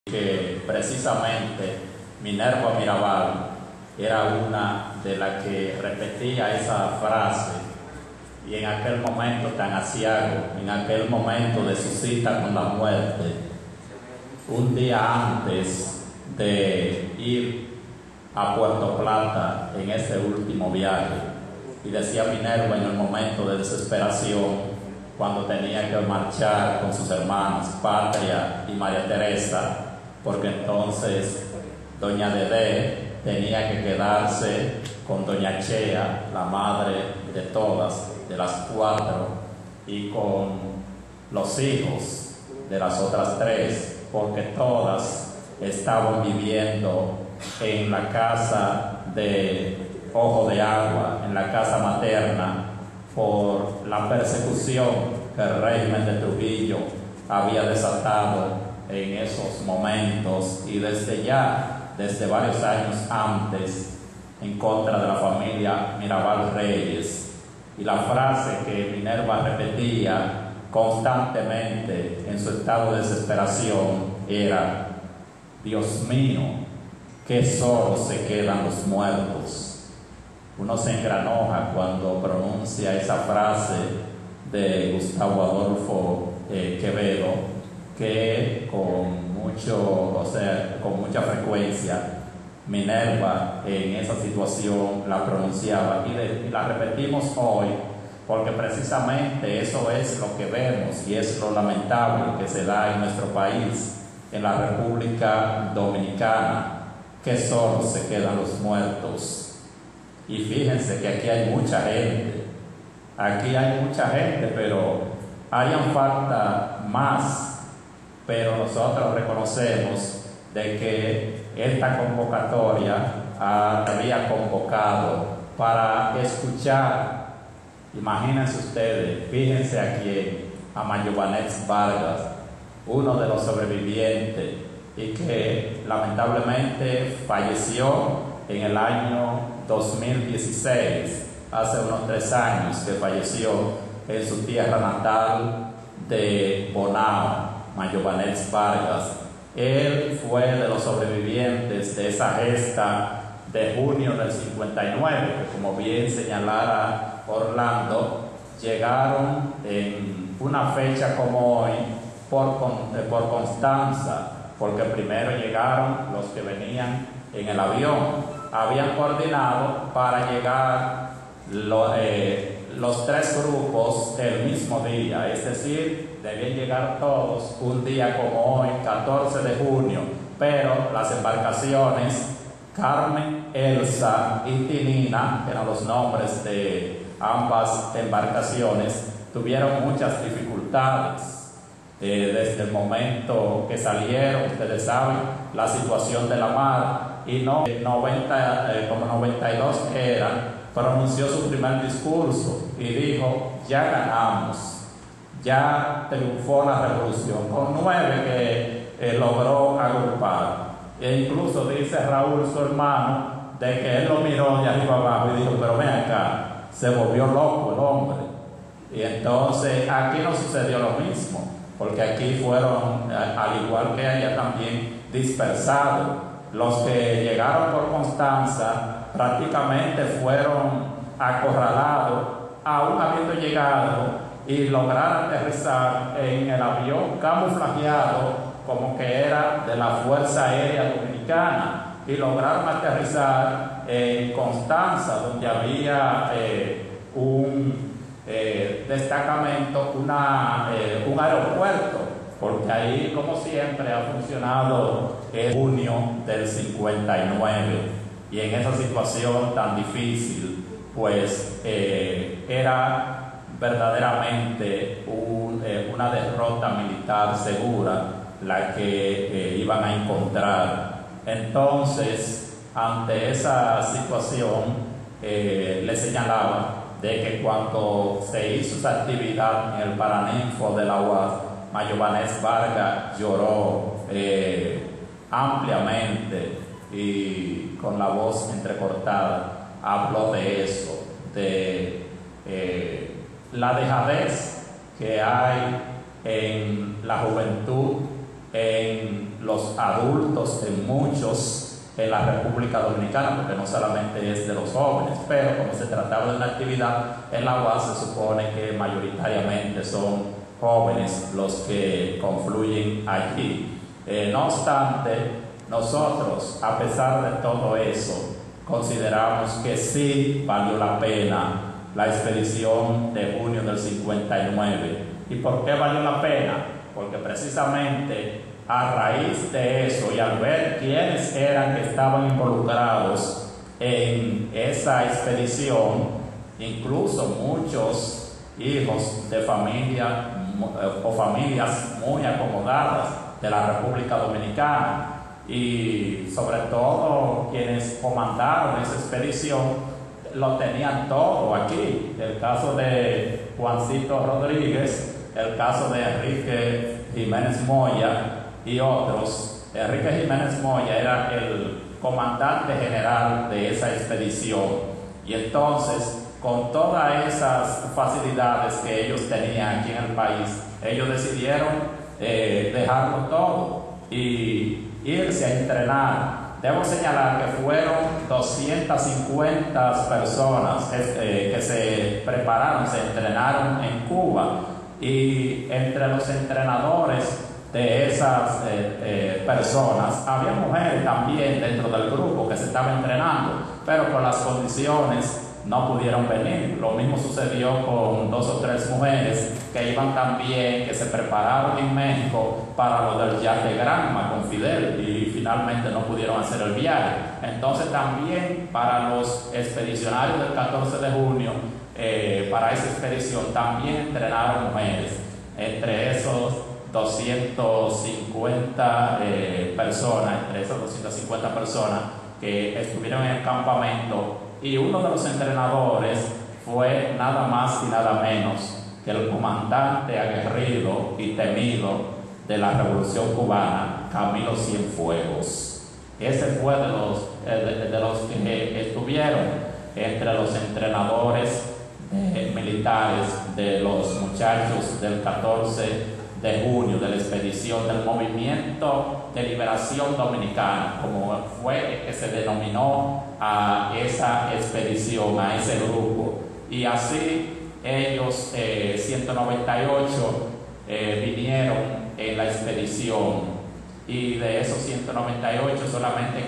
que precisamente Minerva Mirabal era una de las que repetía esa frase, y en aquel momento tan aciago, en aquel momento de su cita con la muerte, un día antes de ir a Puerto Plata en ese último viaje, y decía Minerva en el momento de desesperación, cuando tenía que marchar con sus hermanos Patria y María Teresa, porque entonces doña Dedé tenía que quedarse con doña Chea, la madre de todas, de las cuatro, y con los hijos de las otras tres, porque todas estaban viviendo en la casa de Ojo de Agua, en la casa materna, por la persecución que el régimen de Trujillo había desatado en esos momentos, y desde varios años antes, en contra de la familia Mirabal Reyes. Y la frase que Minerva repetía constantemente en su estado de desesperación era: Dios mío, qué solos se quedan los muertos. Uno se engranoja cuando pronuncia esa frase de Gustavo Adolfo Quevedo, que con mucha frecuencia Minerva en esa situación la pronunciaba, y la repetimos hoy porque precisamente eso es lo que vemos y es lo lamentable que se da en nuestro país, en la República Dominicana, que solo se quedan los muertos. Y fíjense que aquí hay mucha gente, pero harían falta más. Pero nosotros reconocemos de que esta convocatoria había convocado para escuchar, imagínense ustedes, fíjense aquí a Mayobanet Vargas, uno de los sobrevivientes, y que lamentablemente falleció en el año 2016, hace unos 3 años que falleció en su tierra natal de Bonao. Mayobanet Vargas, él fue de los sobrevivientes de esa gesta de junio del 59, que, como bien señalara Orlando, llegaron en una fecha como hoy por Constanza, porque primero llegaron los que venían en el avión. Habían coordinado para llegar los 3 grupos el mismo día, es decir, debían llegar todos un día como hoy, 14 de junio, pero las embarcaciones Carmen, Elsa y Tinina, que eran los nombres de ambas embarcaciones, tuvieron muchas dificultades desde el momento que salieron. Ustedes saben la situación de la mar, y como 92 eran, pronunció su primer discurso y dijo: ya ganamos, ya triunfó la revolución, con 9 que logró agrupar. E incluso dice Raúl, su hermano, de que él lo miró de arriba abajo y dijo: pero ven acá, se volvió loco el hombre. Y entonces aquí no sucedió lo mismo, porque aquí fueron, al igual que allá, también dispersados. Los que llegaron por Constanza prácticamente fueron acorralados, aún habiendo llegado, y lograron aterrizar en el avión camuflajeado como que era de la Fuerza Aérea Dominicana, y lograron aterrizar en Constanza, donde había un destacamento, un aeropuerto, porque ahí, como siempre, ha funcionado en junio del 59, y en esa situación tan difícil, pues era verdaderamente una derrota militar segura la que iban a encontrar. Entonces, ante esa situación, le señalaba de que cuando se hizo esa actividad en el Paraninfo de la UAS, Mayobanet Vargas lloró ampliamente y con la voz entrecortada habló de eso, de la dejadez que hay en la juventud, en los adultos en muchos en la República Dominicana, porque no solamente es de los jóvenes, pero como se trataba de una actividad en la UAS, se supone que mayoritariamente son jóvenes los que confluyen allí. No obstante, nosotros, a pesar de todo eso, consideramos que sí valió la pena la expedición de junio del 59. ¿Y por qué valió la pena? Porque precisamente a raíz de eso y al ver quiénes eran que estaban involucrados en esa expedición, incluso muchos hijos de familia o familias muy acomodadas de la República Dominicana, y sobre todo quienes comandaron esa expedición lo tenían todo aquí. El caso de Juancito Rodríguez, el caso de Enrique Jiménez Moya y otros. Enrique Jiménez Moya era el comandante general de esa expedición, y entonces, con todas esas facilidades que ellos tenían aquí en el país, ellos decidieron dejarlo todo y irse a entrenar. Debo señalar que fueron 250 personas que se prepararon, se entrenaron en Cuba, y entre los entrenadores de esas personas había mujeres también dentro del grupo que se estaba entrenando, pero por las condiciones no pudieron venir. Lo mismo sucedió con 2 o 3 mujeres que iban también, que se prepararon en México para lo del yate Granma con Fidel, y finalmente no pudieron hacer el viaje. Entonces también para los expedicionarios del 14 de junio, para esa expedición también entrenaron mujeres. Entre esos 250 personas, entre esas 250 personas que estuvieron en el campamento, y uno de los entrenadores fue nada más y nada menos que el comandante aguerrido y temido de la Revolución Cubana, Camilo Cienfuegos. Ese fue de los que estuvieron entre los entrenadores militares de los muchachos del 14 de junio, de la expedición del Movimiento de Liberación Dominicana, como fue que se denominó a esa expedición, a ese grupo. Y así ellos, 198, vinieron en la expedición, y de esos 198 solamente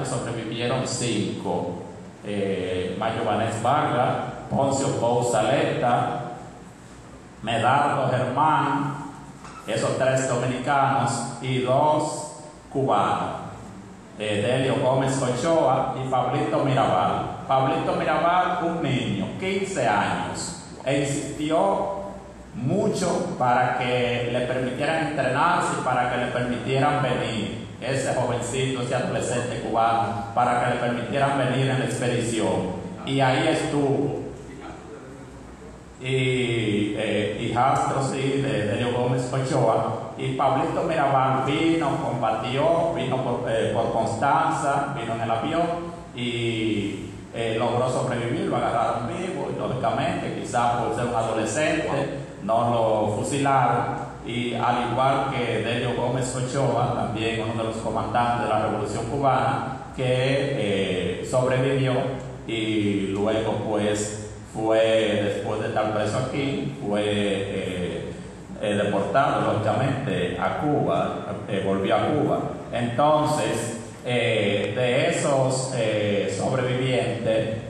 sobrevivieron 5. Mayo Vanés Vargas, Poncio Pousaleta, Medardo Germán, esos 3 dominicanos, y 2 cubanos, Delio Gómez Ochoa y Pablito Mirabal. Pablito Mirabal, un niño, 15 años, e insistió mucho para que le permitieran entrenarse y para que le permitieran venir, ese jovencito, ese adolescente cubano, para que le permitieran venir en la expedición. Y ahí estuvo. Hijastro, sí, de Delio Gómez Ochoa. Y Pablito Mirabal vino, combatió, vino por Constanza, vino en el avión y logró sobrevivir. Lo agarraron vivo, y lógicamente, quizás por ser un adolescente, no lo fusilaron. Y al igual que Delio Gómez Ochoa, también uno de los comandantes de la Revolución Cubana, que sobrevivió y luego pues fue, después de estar preso aquí, fue deportado lógicamente a Cuba, volvió a Cuba. Entonces, de esos sobrevivientes,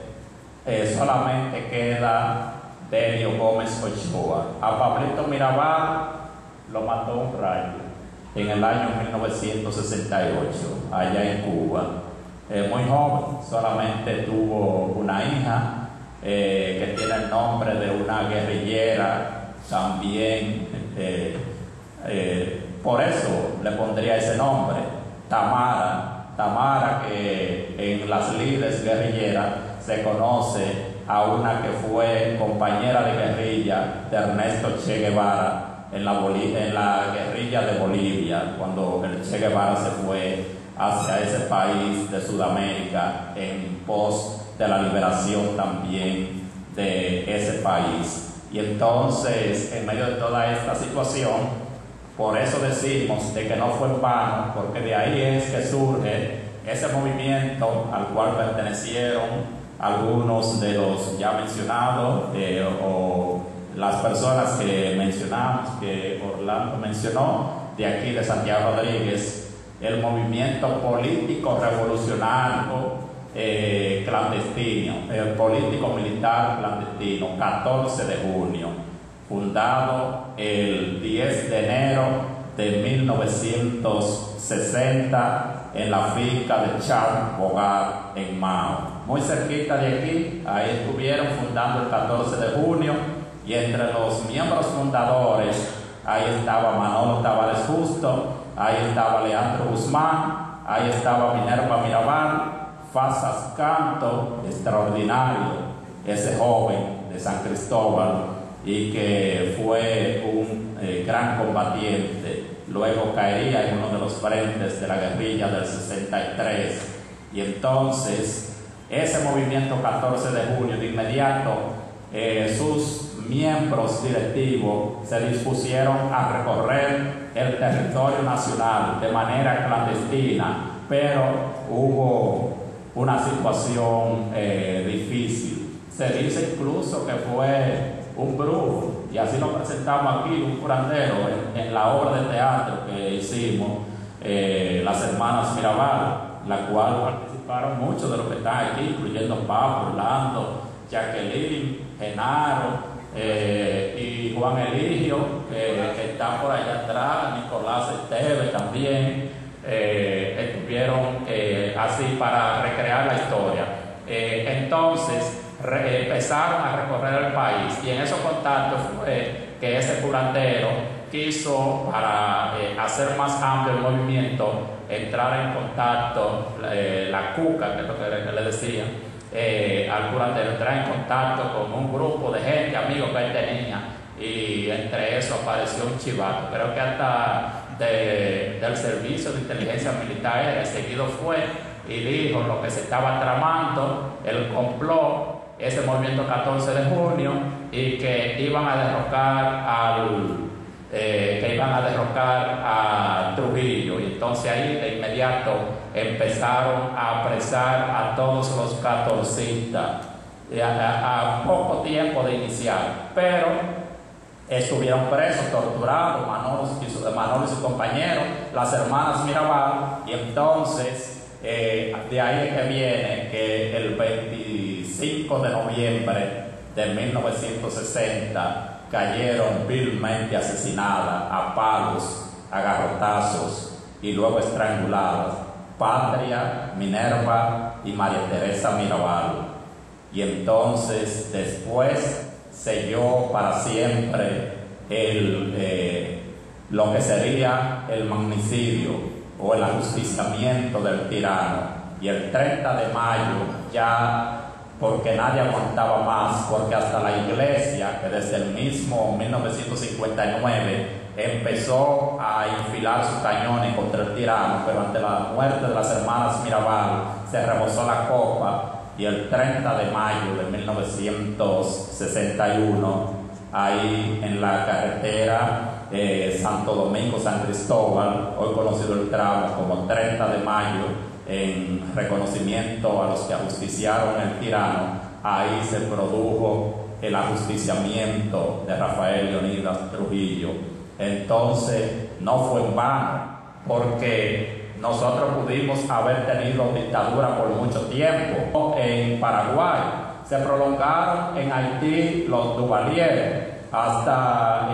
solamente queda Delio Gómez Ochoa. A Pablito Mirabal lo mató un rayo en el año 1968, allá en Cuba. Muy joven, solamente tuvo una hija, que tiene el nombre de una guerrillera también, por eso le pondría ese nombre, Tamara, que en las lides guerrilleras se conoce a una que fue compañera de guerrilla de Ernesto Che Guevara en la guerrilla de Bolivia, cuando el Che Guevara se fue hacia ese país de Sudamérica en pos de la liberación también de ese país. Y entonces, en medio de toda esta situación, Por eso decimos de que no fue en vano, porque de ahí es que surge ese movimiento al cual pertenecieron algunos de los ya mencionados o las personas que mencionamos, que Orlando mencionó, de aquí de Santiago Rodríguez, el movimiento político revolucionario clandestino, el político militar clandestino, 14 de junio, fundado el 10 de enero de 1960 en la finca de Charles Bogart en Mao. Muy cerquita de aquí, ahí estuvieron fundando el 14 de junio, y entre los miembros fundadores, ahí estaba Manolo Tavares Justo, ahí estaba Leandro Guzmán, ahí estaba Minerva Mirabal, Fasas Canto, extraordinario, ese joven de San Cristóbal, y que fue un gran combatiente. Luego caería en uno de los frentes de la guerrilla del 63, y entonces ese movimiento 14 de junio, de inmediato, sus miembros directivos se dispusieron a recorrer el territorio nacional de manera clandestina, pero hubo una situación difícil. Se dice incluso que fue un brujo, y así lo presentamos aquí, un curandero, en la obra de teatro que hicimos, las hermanas Mirabal, la cual participaron muchos de los que están aquí, incluyendo Pablo, Orlando, Jacqueline, Genaro, y Juan Eligio, que está por allá atrás, Nicolás Esteve también, estuvieron así para recrear la historia. Entonces empezaron a recorrer el país, y en esos contactos fue que ese curandero quiso, para hacer más amplio el movimiento, entrar en contacto, la cuca, que es lo que le decían, al curandero, entrar en contacto con un grupo de gente, amigos que él tenía, y entre eso apareció un chivato, creo que hasta del servicio de inteligencia militar, seguido fue y dijo lo que se estaba tramando, el complot, ese movimiento 14 de junio, y que iban a derrocar a Trujillo. Y entonces ahí de inmediato empezaron a apresar a todos los catorcistas a poco tiempo de iniciar, pero estuvieron presos, torturados, Manolo y su compañero, las hermanas Mirabal, y entonces de ahí es que viene que el 25 de noviembre de 1960 cayeron vilmente asesinadas a palos, a garrotazos y luego estranguladas Patria, Minerva y María Teresa Mirabal. Y entonces después selló para siempre lo que sería el magnicidio o el ajusticiamiento del tirano. Y el 30 de mayo ya, porque nadie aguantaba más, porque hasta la iglesia, que desde el mismo 1959 empezó a infilar sus cañones contra el tirano, pero ante la muerte de las hermanas Mirabal se rebosó la copa, y el 30 de mayo de 1961, ahí en la carretera Santo Domingo-San Cristóbal, hoy conocido el tramo como 30 de mayo, en reconocimiento a los que ajusticiaron el tirano, ahí se produjo el ajusticiamiento de Rafael Leónidas Trujillo. Entonces no fue en vano, porque nosotros pudimos haber tenido dictadura por mucho tiempo. En Paraguay se prolongaron, en Haití los Duvalier hasta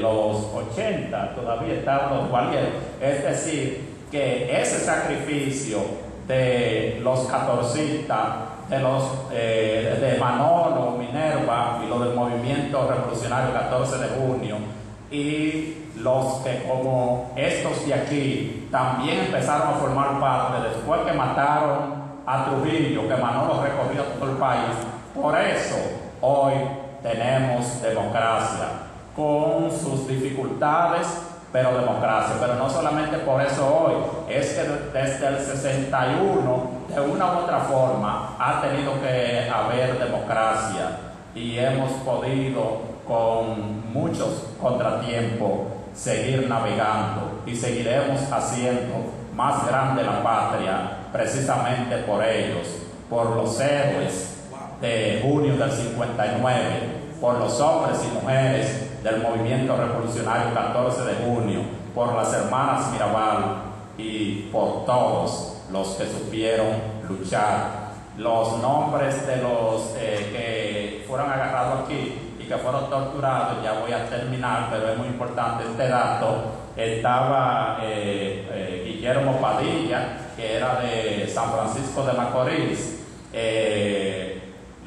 los 80, todavía estaban los Duvalier. Es decir, que ese sacrificio de los catorcistas, de Manolo, Minerva y lo del movimiento revolucionario 14 de junio, y los que como estos de aquí también empezaron a formar parte después que mataron a Trujillo, que Manolo recorrió todo el país. Por eso hoy tenemos democracia, con sus dificultades, pero democracia. Pero no solamente por eso hoy, es que desde el 61, de una u otra forma, ha tenido que haber democracia, y hemos podido, con muchos contratiempos, seguir navegando y seguiremos haciendo más grande la patria precisamente por ellos, por los héroes de junio del 59, por los hombres y mujeres del movimiento revolucionario 14 de junio, por las hermanas Mirabal y por todos los que supieron luchar. Los nombres de los que fueron agarrados aquí y que fueron torturados, ya voy a terminar, pero es muy importante este dato. Estaba Guillermo Padilla, que era de San Francisco de Macorís,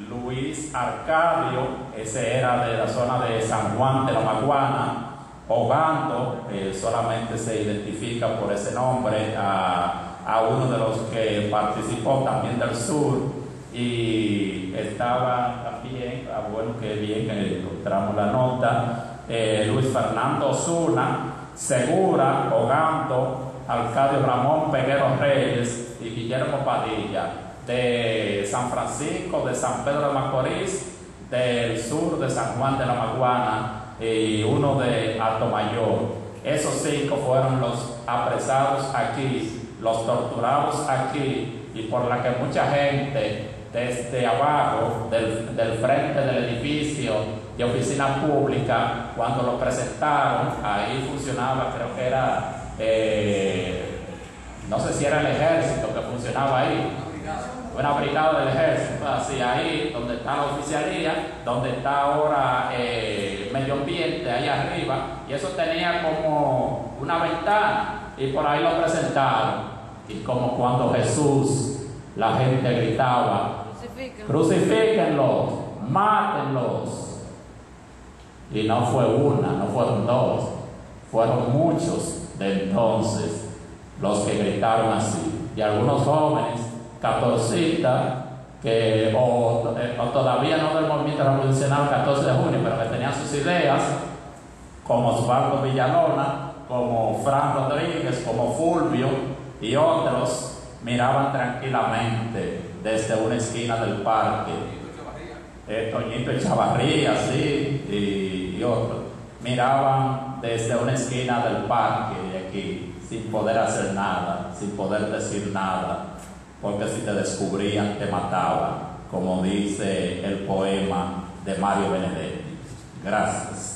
Luis Arcadio, ese era de la zona de San Juan de la Maguana. Ogando, solamente se identifica por ese nombre a uno de los que participó también del sur, y estaba también, bueno, que bien que encontramos la nota, Luis Fernando Osuna, Segura, Ogando, Arcadio Ramón Peguero Reyes y Guillermo Padilla, de San Francisco, de San Pedro de Macorís, del sur de San Juan de la Maguana, y uno de Atomayor. Esos 5 fueron los apresados aquí, los torturados aquí, y por la que mucha gente desde abajo del frente del edificio de oficina pública, cuando lo presentaron, ahí funcionaba, creo que era, no sé si era el ejército que funcionaba ahí, una brigada del ejército, así ahí donde está la oficialía, donde está ahora medio ambiente, ahí arriba, y eso tenía como una ventana, y por ahí lo presentaron, y como cuando Jesús, la gente gritaba, crucifíquenlos, mátenlos, y no fue una, no fueron 2, fueron muchos de entonces los que gritaron así, y algunos jóvenes catorcistas que o todavía no del movimiento revolucionario 14 de junio, pero que tenían sus ideas, como Osvaldo Villalona, como Fran Rodríguez, como Fulvio y otros, miraban tranquilamente desde una esquina del parque. Toñito Echavarría, sí, y otros miraban desde una esquina del parque de aquí, sin poder hacer nada, sin poder decir nada, porque si te descubrían te mataban, como dice el poema de Mario Benedetti. Gracias.